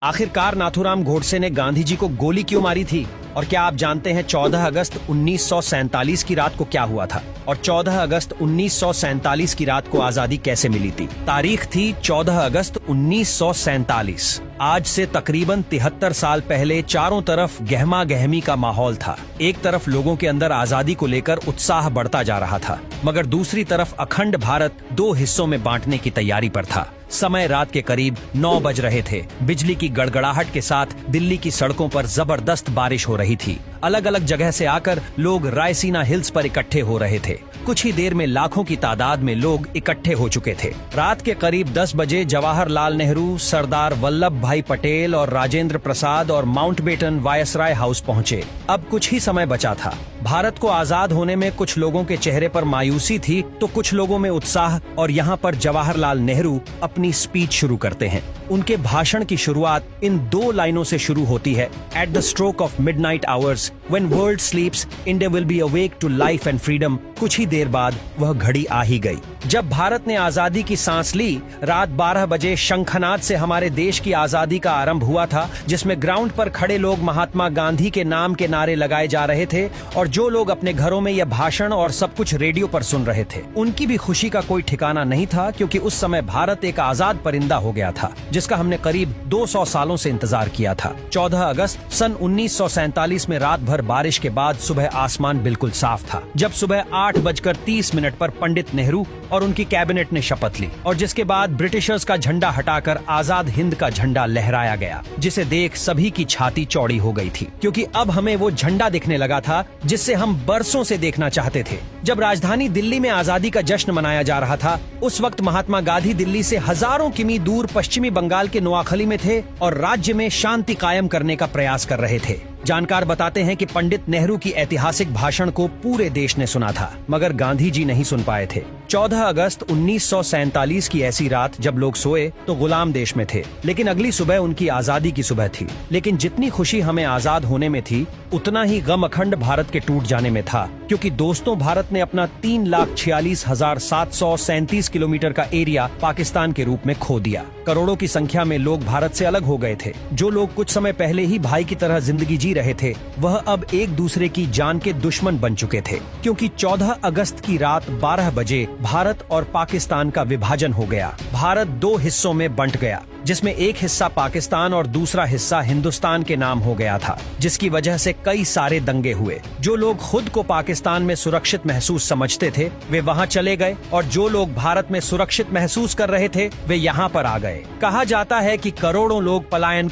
आखिरकार नाथूराम गोडसे ने गांधी जी को गोली क्यों मारी थी? और क्या आप जानते हैं 14 अगस्त 1947 की रात को क्या हुआ था? और 14 अगस्त 1947 की रात को आजादी कैसे मिली थी? तारीख थी 14 अगस्त 1947। आज से तकरीबन 73 साल पहले चारों तरफ गहमा गहमी का माहौल था। एक तरफ लोगों के अंदर आजादी को लेकर उत्साह बढ़ता जा रहा था, मगर दूसरी तरफ अखंड भारत दो हिस्सों में बांटने की तैयारी पर था। समय रात के करीब 9 बज रहे थे। बिजली की गड़गड़ाहट के साथ दिल्ली की सड़कों पर जबरदस्त बारिश हो रही थी। अलग अलग जगह से आकर लोग रायसीना हिल्स पर इकट्ठे हो रहे थे। कुछ ही देर में लाखों की तादाद में लोग इकट्ठे हो चुके थे। रात के करीब 10 बजे जवाहरलाल नेहरू, सरदार वल्लभ भाई पटेल और राजेंद्र प्रसाद और माउंटबेटन वायसराय हाउस पहुंचे। अब कुछ ही समय बचा था। भारत को आजाद होने में कुछ लोगों के चेहरे पर मायूसी थी तो कुछ लोगों में उत्साह। और यहाँ पर जवाहरलाल नेहरू अपनी स्पीच शुरू करते हैं। उनके भाषण की शुरुआत इन 2 लाइनों से शुरू होती है। At the stroke of midnight hours when world sleeps, India will be awake to life and freedom. कुछ ही देर बाद वह घड़ी आ ही गई जब भारत ने आजादी की सांस ली। रात 12 बजे शंखनाद से हमारे देश की आजादी का आरंभ हुआ था, जिसमें ग्राउंड पर खड़े लोग महात्मा गांधी के नाम के नारे लगाए जा रहे थे और जो लोग अपने घरों में यह भाषण और सब कुछ रेडियो पर सुन रहे थे, उनकी भी खुशी का कोई ठिकाना नहीं था, क्योंकि उस समय भारत एक आजाद परिंदा हो गया था, जिसका हमने करीब 200 सालों से इंतजार किया था। 14 अगस्त सन 1947 में रात भर बारिश के बाद सुबह आसमान बिल्कुल साफ था, जब सुबह 8:30 पर पंडित नेहरू और उनकी कैबिनेट ने शपथ ली, और जिसके बाद ब्रिटिशर्स का झंडा हटाकर आजाद हिंद का झंडा लहराया गया, जिसे देख सभी की छाती चौड़ी हो गई थी, क्योंकि अब हमें वो झंडा दिखने लगा था जिससे हम बरसों से देखना चाहते थे। जब राजधानी दिल्ली में आजादी का जश्न मनाया जा रहा था, उस वक्त महात्मा गांधी दिल्ली से हजारों किमी दूर पश्चिमी बंगाल के नोआखली में थे और राज्य में शांति कायम करने का प्रयास कर रहे थे। जानकार बताते हैं कि पंडित नेहरू की ऐतिहासिक भाषण को पूरे देश ने सुना था, मगर गांधी जी नहीं सुन पाए थे। 14 अगस्त 1947 की ऐसी रात जब लोग सोए तो गुलाम देश में थे, लेकिन अगली सुबह उनकी आजादी की सुबह थी। लेकिन जितनी खुशी हमें आजाद होने में थी, उतना ही गम अखंड भारत के टूट जाने में था, क्योंकि दोस्तों भारत ने अपना 3,46,737 किलोमीटर का एरिया पाकिस्तान के रूप में खो दिया। करोड़ों की संख्या में लोग भारत से अलग हो गए थे। जो लोग कुछ समय पहले ही भाई की तरह जिंदगी जी रहे थे, वह अब एक दूसरे की जान के दुश्मन बन चुके थे, क्योंकि 14 अगस्त की रात 12 बजे भारत और पाकिस्तान का विभाजन हो गया। भारत 2 हिस्सों में बंट गया, जिसमें एक हिस्सा पाकिस्तान और दूसरा हिस्सा हिंदुस्तान के नाम हो गया था, जिसकी वजह से कई सारे दंगे हुए। जो लोग खुद को पाकिस्तान में सुरक्षित महसूस समझते थे, वे वहां चले गए, और जो लोग भारत में सुरक्षित महसूस कर रहे थे, वे यहाँ पर आ गए। कहा जाता है कि करोड़ों लोग पलायन